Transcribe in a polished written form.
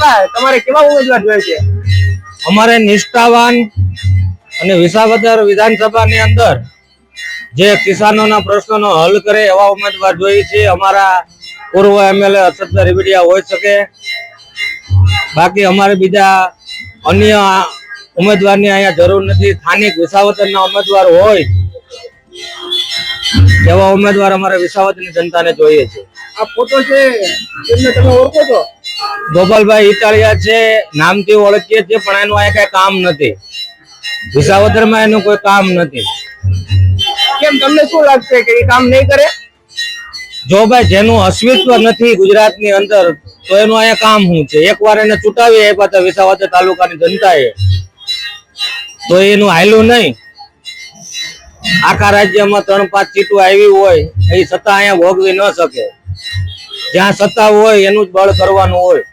કાકા તમારે કેવા ઉમેદવાર જોઈએ છે? અમારે નિષ્ઠાવાન અને વિસાવદર વિધાનસભાની અંદર જે કિસાનોના પ્રશ્નોનો હલ કરે એવા ઉમેદવાર જોઈએ છે. અમારા પૂર્વ એમએલએ હર્ષદભાઈ રીબડિયા હોઈ શકે, બાકી અમારે બીજા અન્ય ઉમેદવારની અહીંયા જરૂર નથી. સ્થાનિક વિસાવદરના ઉમેદવાર હોય એવા ઉમેદવાર અમારે વિસાવદરની જનતાને જોઈએ છે. આ ફોટો છે એમને તમે ઓળખો છો? ગોપાલભાઈ ઇટાલિયા છે, નામથી ઓળખીએ છીએ, પણ એનું અહીંયા કઈ કામ નથી. વિસાવદરમાં એનું કોઈ કામ નથી. કેમ, તમને શું લાગશે કે એ કામ નહીં કરે? જો ભાઈ જેનું અસ્તિત્વ નથી ગુજરાતની અંદર તો એનું અહીંયા કામ શું છે? એકવાર એને ચૂંટાવી આપ્યા હતા વિસાવદર તાલુકાની જનતાએ, તો એનું હાલ્યું નહીં. આખા રાજ્યમાં 3-5 સીટો આવી હોય એ સત્તા અહીંયા ભોગવી ન શકે. જ્યાં સત્તા હોય એનું જ બળ કરવાનું હોય.